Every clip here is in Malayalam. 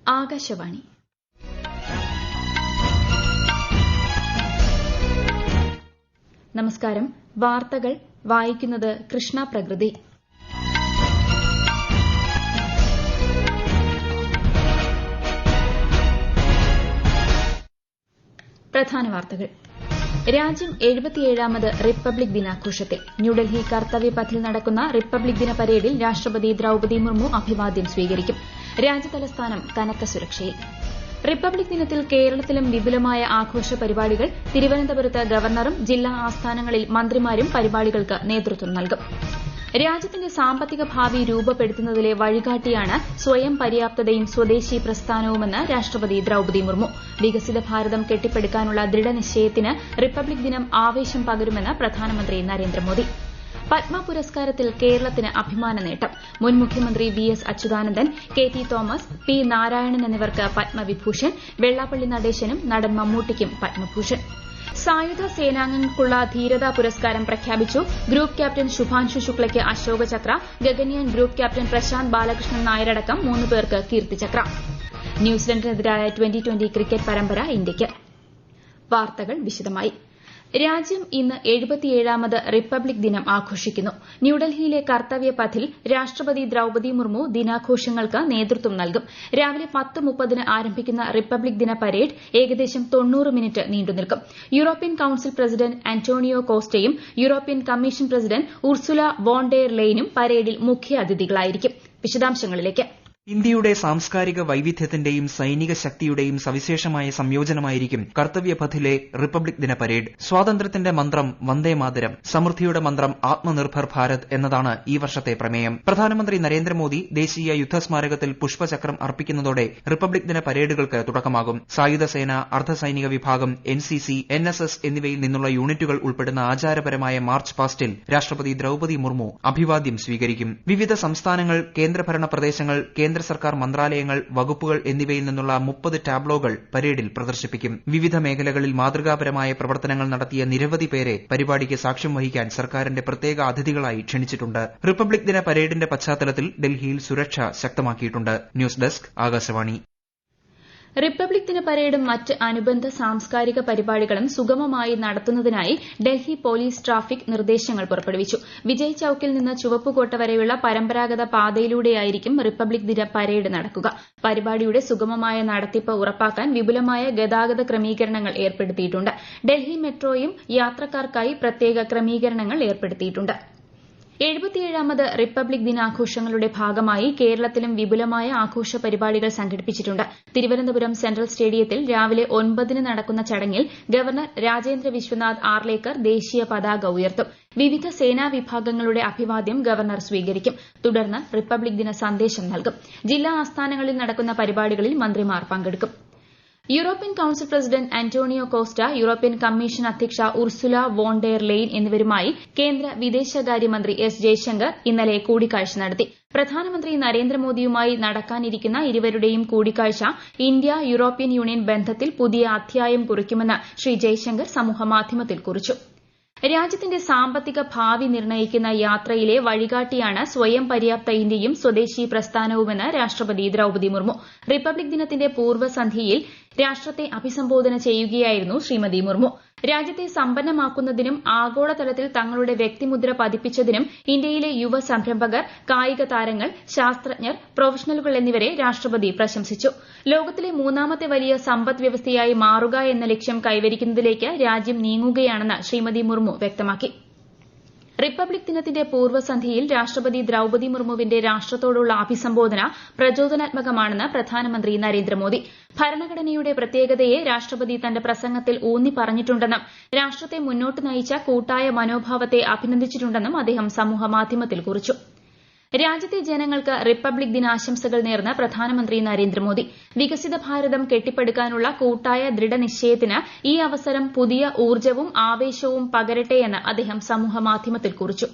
ആകാശവാണി. നമസ്കാരം. വാർത്തകൾ വായിക്കുന്നത് കൃഷ്ണ പ്രകൃതി. പ്രധാന വാർത്തകൾ. രാജ്യം 77ാമത് റിപ്പബ്ലിക് ദിനാഘോഷത്തിൽ. ന്യൂഡൽഹി കർത്തവ്യ പഥിൽ നടക്കുന്ന റിപ്പബ്ലിക് ദിന പരേഡിൽ രാഷ്ട്രപതി ദ്രൌപദി മുർമു അഭിവാദ്യം സ്വീകരിക്കും. രാജ്യതലസ്ഥാനം കനത്ത സുരക്ഷയിൽ. റിപ്പബ്ലിക് ദിനത്തിൽ കേരളത്തിലും വിപുലമായ ആഘോഷ പരിപാടികൾ. തിരുവനന്തപുരത്ത് ഗവർണറും ജില്ലാ ആസ്ഥാനങ്ങളിൽ മന്ത്രിമാരും പരിപാടികൾക്ക് നേതൃത്വം നൽകും. രാജ്യത്തിന്റെ സാമ്പത്തിക ഭാവി രൂപപ്പെടുത്തുന്നതിലെ വഴികാട്ടിയാണ് സ്വയം പര്യാപ്തതയും സ്വദേശി പ്രസ്ഥാനവുമെന്ന് രാഷ്ട്രപതി ദ്രൌപദി മുർമു. വികസിത ഭാരതം കെട്ടിപ്പടുക്കാനുള്ള ദൃഢനിശ്ചയത്തിന് റിപ്പബ്ലിക് ദിനം ആവേശം പകരുമെന്ന് പ്രധാനമന്ത്രി നരേന്ദ്രമോദി. പത്മ പുരസ്കാരത്തിൽ കേരളത്തിന് അഭിമാന നേട്ടം. മുൻ മുഖ്യമന്ത്രി VS. Achuthanandan, K T. Thomas, P. Narayanan എന്നിവർക്ക് പത്മവിഭൂഷൺ. വെള്ളാപ്പള്ളി നടേശനും നടൻ മമ്മൂട്ടിക്കും പത്മഭൂഷൺ. സായുധ സേനാംഗങ്ങൾക്കുള്ള ധീരതാ പുരസ്കാരം പ്രഖ്യാപിച്ചു. ഗ്രൂപ്പ് ക്യാപ്റ്റൻ ശുഭാൻഷു ശുക്ലയ്ക്ക് അശോക ചക്ര, ഗഗൻയാൻ ഗ്രൂപ്പ് ക്യാപ്റ്റൻ പ്രശാന്ത് ബാലകൃഷ്ണൻ നായരടക്കം 3 പേർക്ക് കീർത്തിചക്ര. ന്യൂസിലൻഡിനെതിരായ ട്വന്റി ക്രിക്കറ്റ് പരമ്പര ഇന്ത്യയ്ക്ക്. വാർത്തകൾ വിശദമായി. രാജ്യം ഇന്ന് 77ാമത് റിപ്പബ്ലിക് ദിനം ആഘോഷിക്കുന്നു. ന്യൂഡൽഹിയിലെ കർത്തവ്യ പഥിൽ രാഷ്ട്രപതി ദ്രൌപദി മുർമു ദിനാഘോഷങ്ങൾക്ക് നേതൃത്വം നൽകും. രാവിലെ 10:30 ആരംഭിക്കുന്ന റിപ്പബ്ലിക് ദിന പരേഡ് ഏകദേശം 90 മിനിറ്റ് നീണ്ടുനിൽക്കും. യൂറോപ്യൻ കൌൺസിൽ പ്രസിഡന്റ് അന്റോണിയോ കോസ്റ്റയും European commission president Ursula von der ലെയ്നും പരേഡിൽ മുഖ്യാതിഥികളായിരിക്കും. വിശദാംശങ്ങളിലേക്ക്. ഇന്ത്യയുടെ സാംസ്കാരിക വൈവിധ്യത്തിന്റെയും സൈനിക ശക്തിയുടെയും സവിശേഷമായ സംയോജനമായിരിക്കും കർത്തവ്യ പഥിലെ റിപ്പബ്ലിക് ദിന പരേഡ്. സ്വാതന്ത്ര്യത്തിന്റെ മന്ത്രം വന്ദേ മാതരം, സമൃദ്ധിയുടെ മന്ത്രം ആത്മനിർഭർ ഭാരത് എന്നതാണ് ഈ വർഷത്തെ പ്രമേയം. പ്രധാനമന്ത്രി നരേന്ദ്രമോദി ദേശീയ യുദ്ധസ്മാരകത്തിൽ പുഷ്പചക്രം അർപ്പിക്കുന്നതോടെ റിപ്പബ്ലിക് ദിന പരേഡുകൾക്ക് തുടക്കമാകും. സായുധ സേന, അർദ്ധസൈനിക വിഭാഗം, എൻസിസി, എൻഎസ്എസ് എന്നിവയിൽ നിന്നുള്ള യൂണിറ്റുകൾ ഉൾപ്പെടുന്ന ആചാരപരമായ മാർച്ച് പാസ്റ്റിൽ രാഷ്ട്രപതി ദ്രൌപദി മുർമു അഭിവാദ്യം സ്വീകരിക്കും. വിവിധ സംസ്ഥാനങ്ങൾ, കേന്ദ്രഭരണ പ്രദേശങ്ങൾ, കേന്ദ്ര സർക്കാർ മന്ത്രാലയങ്ങൾ, വകുപ്പുകൾ എന്നിവയിൽ നിന്നുള്ള 30 ടാബ്ലോകൾ പരേഡിൽ പ്രദർശിപ്പിക്കും. വിവിധ മേഖലകളിൽ മാതൃകാപരമായ പ്രവർത്തനങ്ങൾ നടത്തിയ നിരവധി പേരെ പരിപാടിക്ക് സാക്ഷ്യം വഹിക്കാൻ സർക്കാരിന്റെ പ്രത്യേക അതിഥികളായി ക്ഷണിച്ചിട്ടുണ്ട്. റിപ്പബ്ലിക് ദിന പരേഡിന്റെ പശ്ചാത്തലത്തിൽ ഡൽഹിയിൽ സുരക്ഷ ശക്തമാക്കിയിട്ടുണ്ട്. News desk, Akashvani. റിപ്പബ്ലിക് ദിന പരേഡും മറ്റ് അനുബന്ധ സാംസ്കാരിക പരിപാടികളും സുഗമമായി നടത്തുന്നതിനായി ഡൽഹി പോലീസ് ട്രാഫിക് നിർദ്ദേശങ്ങൾ പുറപ്പെടുവിച്ചു. വിജയ് ചൌക്കിൽ നിന്ന് ചുവപ്പുകോട്ട വരെയുള്ള പരമ്പരാഗത പാതയിലൂടെയായിരിക്കും റിപ്പബ്ലിക് ദിന പരേഡ് നടക്കുക. പരിപാടിയുടെ സുഗമമായ നടത്തിപ്പ് ഉറപ്പാക്കാൻ വിപുലമായ ഗതാഗത ക്രമീകരണങ്ങൾ ഏർപ്പെടുത്തിയിട്ടുണ്ട്. ഡൽഹി മെട്രോയും യാത്രക്കാർക്കായി പ്രത്യേക ക്രമീകരണങ്ങൾ ഏർപ്പെടുത്തിയിട്ടുണ്ട്. 77ാമത് റിപ്പബ്ലിക് ദിനാഘോഷങ്ങളുടെ ഭാഗമായി കേരളത്തിലും വിപുലമായ ആഘോഷ പരിപാടികൾ സംഘടിപ്പിച്ചിട്ടുണ്ട്. തിരുവനന്തപുരം സെൻട്രൽ സ്റ്റേഡിയത്തിൽ രാവിലെ 9 നടക്കുന്ന ചടങ്ങിൽ ഗവർണർ രാജേന്ദ്ര വിശ്വനാഥ് ആർലേക്കർ ദേശീയ പതാക ഉയർത്തും. വിവിധ സേനാ വിഭാഗങ്ങളുടെ അഭിവാദ്യം ഗവർണർ സ്വീകരിക്കും. തുടർന്ന് റിപ്പബ്ലിക് ദിന സന്ദേശം നൽകും. ജില്ലാ ആസ്ഥാനങ്ങളിൽ നടക്കുന്ന പരിപാടികളിൽ മന്ത്രിമാർ പങ്കെടുക്കും. European council president Antonio Costa, European commission അധ്യക്ഷ ഉർസുല വോൺ ഡെർ ലെയ്ൻ എന്നിവരുമായി കേന്ദ്ര വിദേശകാര്യമന്ത്രി എസ് ജയശങ്കർ ഇന്നലെ കൂടിക്കാഴ്ച നടത്തി. പ്രധാനമന്ത്രി നരേന്ദ്രമോദിയുമായി നടക്കാനിരിക്കുന്ന ഇരുവരുടെയും കൂടിക്കാഴ്ച ഇന്ത്യ യൂറോപ്യൻ യൂണിയൻ ബന്ധത്തിൽ പുതിയ അധ്യായം കുറിക്കുമെന്ന് ശ്രീ ജയശങ്കർ സമൂഹമാധ്യമത്തിൽ കുറിച്ചു. രാജ്യത്തിന്റെ സാമ്പത്തിക ഭാവി നിർണ്ണയിക്കുന്ന യാത്രയിലെ വഴികാട്ടിയാണ് സ്വയം പര്യാപ്ത ഇന്ത്യയും സ്വദേശി പ്രസ്ഥാനവുമെന്ന് രാഷ്ട്രപതി ദ്രൌപദി മുർമു. റിപ്പബ്ലിക് ദിനത്തിന്റെ പൂർവ്വസന്ധ്യയിൽ രാഷ്ട്രത്തെ അഭിസംബോധന ചെയ്യുകയായിരുന്നു ശ്രീമതി മുർമു. രാജ്യത്തെ സമ്പന്നമാക്കുന്നതിനും ആഗോളതലത്തിൽ തങ്ങളുടെ വ്യക്തിമുദ്ര പതിപ്പിച്ചതിനും ഇന്ത്യയിലെ യുവ സംരംഭകർ, കായിക താരങ്ങൾ, ശാസ്ത്രജ്ഞർ, പ്രൊഫഷണലുകൾ എന്നിവരെ രാഷ്ട്രപതി പ്രശംസിച്ചു. ലോകത്തിലെ 3ാമത്തെ വലിയ സമ്പദ് വ്യവസ്ഥയായി മാറുക എന്ന ലക്ഷ്യം കൈവരിക്കുന്നതിലേക്ക് രാജ്യം നീങ്ങുകയാണെന്ന് ശ്രീമതി മുർമു വ്യക്തമാക്കി. റിപ്പബ്ലിക് ദിനത്തിന്റെ പൂർവ്വസന്ധ്യയിൽ രാഷ്ട്രപതി ദ്രൌപദി മുർമുവിന്റെ രാഷ്ട്രത്തോടുള്ള അഭിസംബോധന പ്രചോദനാത്മകമാണെന്ന് പ്രധാനമന്ത്രി നരേന്ദ്രമോദി. ഭരണഘടനയുടെ പ്രത്യേകതയെ രാഷ്ട്രപതി തന്റെ പ്രസംഗത്തിൽ ഊന്നി പറഞ്ഞിട്ടുണ്ടെന്നും രാഷ്ട്രത്തെ മുന്നോട്ട് നയിച്ച കൂട്ടായ മനോഭാവത്തെ അഭിനന്ദിച്ചിട്ടുണ്ടെന്നും അദ്ദേഹം സമൂഹമാധ്യമത്തിൽ കുറിച്ചു. രാജ്യത്തെ ജനങ്ങൾക്ക് റിപ്പബ്ലിക് ദിനാശംസകൾ നേർന്ന് പ്രധാനമന്ത്രി നരേന്ദ്രമോദി. വികസിത ഭാരതം കെട്ടിപ്പടുക്കാനുള്ള കൂട്ടായ ദൃഢനിശ്ചയത്തിന് ഈ അവസരം പുതിയ ഊർജ്ജവും ആവേശവും പകരട്ടെയെന്ന് അദ്ദേഹം സമൂഹമാധ്യമത്തിൽ കുറിച്ചു.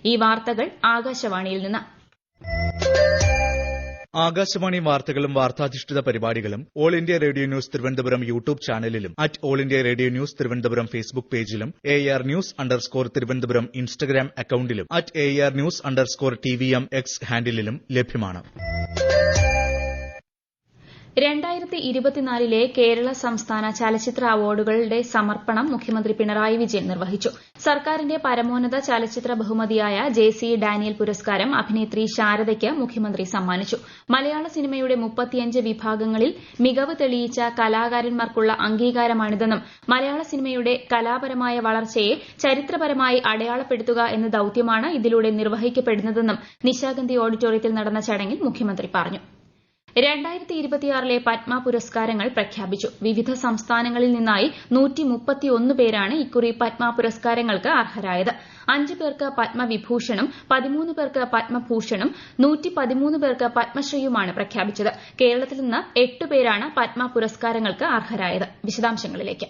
ഈ വാർത്തകൾ ആകാശവാണിയിൽ നിന്ന്. ആകാശവാണി വാർത്തകളും വാർത്താധിഷ്ഠിത പരിപാടികളും all India radio news Thiruvananthapuram YouTube ചാനലിലും all India radio news Thiruvananthapuram Facebook പേജിലും AR News_ തിരുവനന്തപുരം ഇൻസ്റ്റഗ്രാം അക്കൌണ്ടിലും AR News_TVM X ഹാൻഡിലും ലഭ്യമാണ്. 2024 കേരള സംസ്ഥാന ചലച്ചിത്ര അവാർഡുകളുടെ സമർപ്പണം മുഖ്യമന്ത്രി പിണറായി വിജയൻ നിർവഹിച്ചു. സർക്കാരിന്റെ പരമോന്നത ചലച്ചിത്ര ബഹുമതിയായ ജെ.സി. ഡാനിയൽ പുരസ്കാരം അഭിനേത്രി ശാരദയ്ക്ക് മുഖ്യമന്ത്രി സമ്മാനിച്ചു. മലയാള സിനിമയുടെ 35 വിഭാഗങ്ങളിൽ മികവ് തെളിയിച്ച കലാകാരന്മാർക്കുള്ള അംഗീകാരമാണിതെന്നും മലയാള സിനിമയുടെ കലാപരമായ വളർച്ചയെ ചരിത്രപരമായി അടയാളപ്പെടുത്തുക എന്ന ദൌത്യമാണ് ഇതിലൂടെ നിർവഹിക്കപ്പെടുന്നതെന്നും നിശാഗന്ധി ഓഡിറ്റോറിയത്തിൽ നടന്ന ചടങ്ങിൽ മുഖ്യമന്ത്രി പറഞ്ഞു. 2026 പത്മ പുരസ്കാരങ്ങൾ പ്രഖ്യാപിച്ചു. വിവിധ സംസ്ഥാനങ്ങളിൽ നിന്നായി 131 പേരാണ് ഇക്കുറി പത്മ പുരസ്കാരങ്ങൾക്ക് അർഹരായത്. 5 പേർക്ക് പത്മവിഭൂഷണും 13 പേർക്ക് പത്മഭൂഷണും 113 പേർക്ക് പത്മശ്രീയുമാണ് പ്രഖ്യാപിച്ചത്. കേരളത്തിൽ നിന്ന് 8 പേരാണ് പത്മ പുരസ്കാരങ്ങൾക്ക് അർഹരായത്. വിശദാംശങ്ങളിലേക്ക്.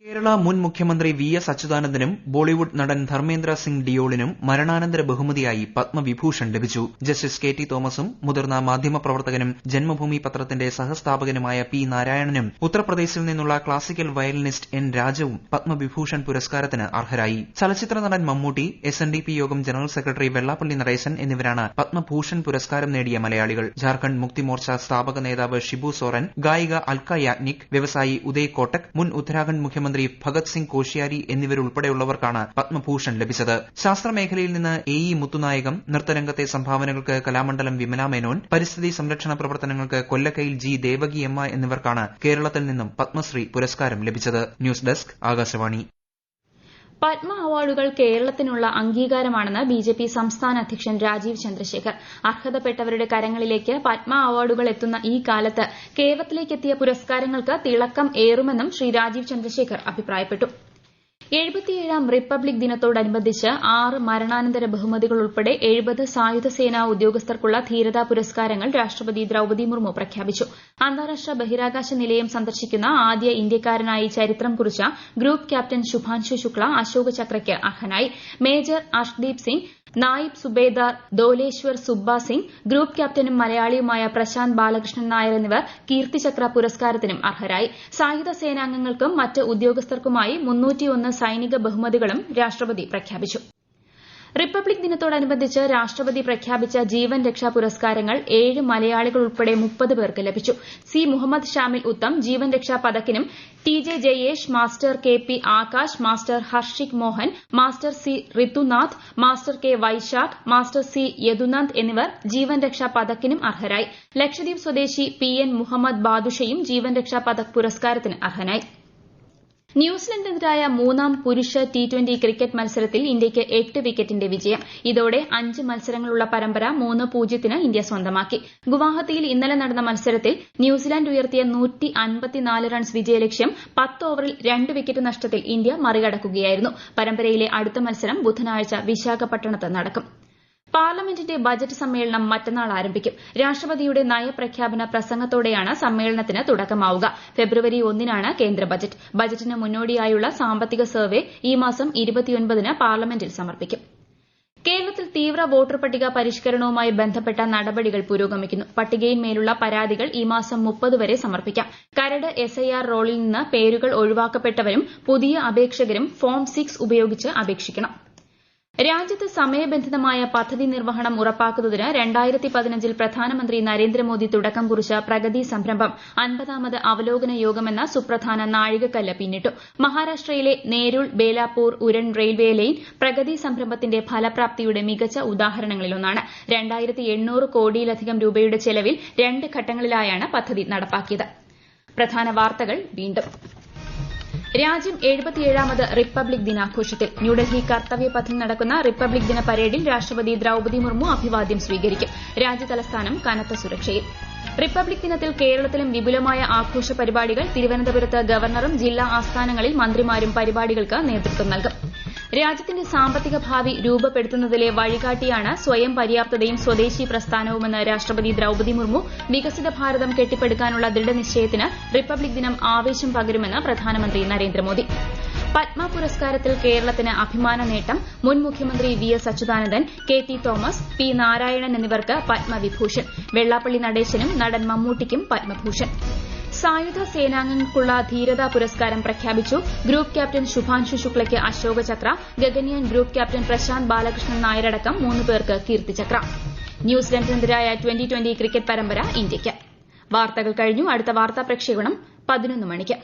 കേരള മുൻ മുഖ്യമന്ത്രി വി എസ് അച്യുതാനന്ദനും ബോളിവുഡ് നടൻ ധർമ്മേന്ദ്ര സിംഗ് ഡിയോളിനും മരണാനന്തര ബഹുമതിയായി പത്മവിഭൂഷൺ ലഭിച്ചു. ജസ്റ്റിസ് കെ ടി തോമസും മുതിർന്ന മാധ്യമപ്രവർത്തകനും ജന്മഭൂമി പത്രത്തിന്റെ സഹസ്ഥാപകനുമായ പി നാരായണനും ഉത്തർപ്രദേശിൽ നിന്നുള്ള ക്ലാസിക്കൽ വയലിനിസ്റ്റ് എൻ രാജവും പത്മവിഭൂഷൺ പുരസ്കാരത്തിന് അർഹരായി. ചലച്ചിത്ര നടൻ മമ്മൂട്ടി, SNDP യോഗം ജനറൽ സെക്രട്ടറി വെള്ളാപ്പള്ളി നടേശൻ എന്നിവരാണ് പത്മഭൂഷൺ പുരസ്കാരം നേടിയ മലയാളികൾ. ജാർഖണ്ഡ് മുക്തി മോർച്ച സ്ഥാപക നേതാവ് ഷിബു സോറൻ, ഗായിക അൽക്ക യാഗ്നിക്, വ്യവസായി ഉദയ് കോട്ടക്, മുൻ ഉത്തരാഖണ്ഡ് മുഖ്യമന്ത്രി ഭഗത് സിംഗ് കോശ്യാരി എന്നിവരുൾപ്പെടെയുള്ളവർക്കാണ് പത്മഭൂഷൺ ലഭിച്ചത്. ശാസ്ത്രമേഖലയിൽ നിന്ന് AE മുത്തുനായകം, നൃത്തരംഗത്തെ സംഭാവനകൾക്ക് കലാമണ്ഡലം വിമല മേനോൻ, പരിസ്ഥിതി സംരക്ഷണ പ്രവർത്തനങ്ങൾക്ക് കൊല്ലക്കയിൽ G. ദേവകിയമ്മ എന്നിവർക്കാണ് കേരളത്തിൽ നിന്നും പത്മശ്രീ പുരസ്കാരം ലഭിച്ചത്. News desk, Akashvani. പത്മ അവാർഡുകൾ കേരളത്തിനുള്ള അംഗീകാരമാണെന്ന് BJP സംസ്ഥാന അധ്യക്ഷൻ രാജീവ് ചന്ദ്രശേഖർ. അർഹതപ്പെട്ടവരുടെ കരങ്ങളിലേക്ക് പത്മ അവാർഡുകൾ എത്തുന്ന ഈ കാലത്ത് കേരളത്തിലേക്കെത്തിയ പുരസ്കാരങ്ങൾക്ക് തിളക്കം ഏറുമെന്നും ശ്രീ രാജീവ് ചന്ദ്രശേഖർ അഭിപ്രായപ്പെട്ടു. 77ാം റിപ്പബ്ലിക് ദിനത്തോടനുബന്ധിച്ച് 6 മരണാനന്തര ബഹുമതികൾ ഉൾപ്പെടെ 70 സായുധ സേനാ ഉദ്യോഗസ്ഥർക്കുള്ള ധീരതാ പുരസ്കാരങ്ങൾ രാഷ്ട്രപതി ദ്രൌപദി മുർമു പ്രഖ്യാപിച്ചു. അന്താരാഷ്ട്ര ബഹിരാകാശ നിലയം സന്ദർശിക്കുന്ന ആദ്യ ഇന്ത്യക്കാരനായി ചരിത്രം കുറിച്ച ഗ്രൂപ്പ് ക്യാപ്റ്റൻ ശുഭാൻശു ശുക്ല അശോക ചക്രയ്ക്ക് അർഹനായി. മേജർ അർഷ്ദീപ് സിംഗ്, നായിബ് സുബേദാർ ദോലേശ്വർ സുബ്ബ സിംഗ്, ഗ്രൂപ്പ് ക്യാപ്റ്റനും മലയാളിയുമായ പ്രശാന്ത് ബാലകൃഷ്ണൻ നായർ എന്നിവർ കീർത്തിചക്ര പുരസ്കാരത്തിനും അർഹരായി. സായുധ സേനാംഗങ്ങൾക്കും മറ്റ് ഉദ്യോഗസ്ഥർക്കുമായി 301 സൈനിക ബഹുമതികളും രാഷ്ട്രപതി പ്രഖ്യാപിച്ചു. റിപ്പബ്ലിക് ദിനത്തോടനുബന്ധിച്ച് രാഷ്ട്രപതി പ്രഖ്യാപിച്ച ജീവൻ രക്ഷാ പുരസ്കാരങ്ങൾ 7 മലയാളികൾ ഉൾപ്പെടെ 30 പേർക്ക് ലഭിച്ചു. സി മുഹമ്മദ് ഷാമിൽ ഉത്തം ജീവൻ രക്ഷാ പദക്കിനും, TJ Jayesh, master KP Akash, master Harshik Mohan, master C Rithunath, master K Vaishakh, master C Yadunand എന്നിവർ ജീവൻ രക്ഷാ പദക്കിനും അർഹരായി. ലക്ഷദ്വീപ് സ്വദേശി PN മുഹമ്മദ് ബാദുഷയും ജീവൻ രക്ഷാ പദക് പുരസ്കാരത്തിന് അർഹനായി. ന്യൂസിലൻഡിനെതിരായ 3ാം പുരുഷ T20 ക്രിക്കറ്റ് മത്സരത്തിൽ ഇന്ത്യയ്ക്ക് 8 വിക്കറ്റിന്റെ വിജയം. ഇതോടെ 5 മത്സരങ്ങളുള്ള പരമ്പര 3-0 ഇന്ത്യ സ്വന്തമാക്കി. ഗുവാഹത്തിയിൽ ഇന്നലെ നടന്ന മത്സരത്തിൽ ന്യൂസിലാൻഡ് ഉയർത്തിയ 154 റൺസ് വിജയലക്ഷ്യം 10 ഓവറിൽ 2 വിക്കറ്റ് നഷ്ടത്തിൽ ഇന്ത്യ മറികടക്കുകയായിരുന്നു. പരമ്പരയിലെ അടുത്ത മത്സരം ബുധനാഴ്ച വിശാഖപട്ടണത്ത് നടക്കും. പാർലമെന്റിന്റെ ബജറ്റ് സമ്മേളനം മറ്റന്നാൾ ആരംഭിക്കും. രാഷ്ട്രപതിയുടെ നയപ്രഖ്യാപന പ്രസംഗത്തോടെയാണ് സമ്മേളനത്തിന് തുടക്കമാവുക. ഫെബ്രുവരി 1-നാണ് കേന്ദ്ര ബജറ്റ്. ബജറ്റിന് മുന്നോടിയായുള്ള സാമ്പത്തിക സർവേ ഈ മാസം 29-ന് പാർലമെന്റിൽ സമർപ്പിക്കും. കേരളത്തിൽ തീവ്ര വോട്ടർ പട്ടിക പരിഷ്കരണവുമായി ബന്ധപ്പെട്ട നടപടികൾ പുരോഗമിക്കുന്നു. പട്ടികയിന്മേലുള്ള പരാതികൾ ഈ മാസം 30 വരെ സമർപ്പിക്കാം. കരട് SIR റോളിൽ നിന്ന് പേരുകൾ ഒഴിവാക്കപ്പെട്ടവരും പുതിയ അപേക്ഷകരും ഫോം 6 ഉപയോഗിച്ച് അപേക്ഷിക്കണം. രാജ്യത്ത് സമയബന്ധിതമായ പദ്ധതി നിർവ്വഹണം ഉറപ്പാക്കുന്നതിന് 2015-ൽ പ്രധാനമന്ത്രി നരേന്ദ്രമോദി തുടക്കം കുറിച്ച പ്രഗതി സംരംഭം 50ാമത് അവലോകന യോഗമെന്ന സുപ്രധാന നാഴികക്കല്ല് പിന്നിട്ടു. മഹാരാഷ്ട്രയിലെ നേരുൾ ബേലാപൂർ ഉരൺ റെയിൽവേ ലൈൻ പ്രഗതി സംരംഭത്തിന്റെ ഫലപ്രാപ്തിയുടെ മികച്ച ഉദാഹരണങ്ങളിലൊന്നാണ്. 2800 കോടിയിലധികം രൂപയുടെ ചെലവിൽ 2 ഘട്ടങ്ങളിലായാണ് പദ്ധതി നടപ്പാക്കിയത്. പ്രധാന വാർത്തകൾ വീണ്ടും. രാജ്യം 77ാമത് റിപ്പബ്ലിക് ദിനാഘോഷത്തിൽ. ന്യൂഡൽഹി കർത്തവ്യപഥിൽ നടക്കുന്ന റിപ്പബ്ലിക് ദിന പരേഡിൽ രാഷ്ട്രപതി ദ്രൌപദി മുർമു അഭിവാദ്യം സ്വീകരിക്കും. രാജ്യതലസ്ഥാനം കനത്ത സുരക്ഷയിൽ. റിപ്പബ്ലിക് ദിനത്തിൽ കേരളത്തിലും വിപുലമായ ആഘോഷ പരിപാടികൾ. തിരുവനന്തപുരത്ത് ഗവർണറും ജില്ലാ ആസ്ഥാനങ്ങളിൽ മന്ത്രിമാരും പരിപാടികൾക്ക് നേതൃത്വം നൽകും. രാജ്യത്തിന്റെ സാമ്പത്തിക ഭാവി രൂപപ്പെടുത്തുന്നതിലെ വഴികാട്ടിയാണ് സ്വയം പര്യാപ്തതയും സ്വദേശി പ്രസ്ഥാനവുമെന്ന് രാഷ്ട്രപതി ദ്രൌപദി മുർമു. വികസിത ഭാരതം കെട്ടിപ്പടുക്കാനുള്ള ദൃഢനിശ്ചയത്തിന് റിപ്പബ്ലിക് ദിനം ആവേശം പകരുമെന്ന് പ്രധാനമന്ത്രി നരേന്ദ്രമോദി. പത്മ പുരസ്കാരത്തിൽ കേരളത്തിന് അഭിമാന നേട്ടം. മുൻ മുഖ്യമന്ത്രി VS Achuthanandan, KT Thomas, P Narayanan എന്നിവർക്ക് പത്മവിഭൂഷൺ. വെള്ളാപ്പള്ളി നടേശനും നടൻ മമ്മൂട്ടിക്കും പത്മഭൂഷൺ. സായുധ സേനാംഗങ്ങൾക്കുള്ള ധീരതാ പുരസ്കാരം പ്രഖ്യാപിച്ചു. ഗ്രൂപ്പ് ക്യാപ്റ്റൻ ശുഭാൻശു ശുക്ലയ്ക്ക് അശോക ചക്ര, ഗഗൻയാൻ ഗ്രൂപ്പ് ക്യാപ്റ്റൻ പ്രശാന്ത് ബാലകൃഷ്ണൻ നായരടക്കം 3 പേർക്ക് കീർത്തിചക്ര. ന്യൂസിലൻഡിനെതിരായ 2020 ക്രിക്കറ്റ് പരമ്പര ഇന്ത്യയ്ക്ക്. വാർത്തകൾ കഴിഞ്ഞു. അടുത്ത വാർത്താ പ്രക്ഷേപണം 11 മണിക്ക്.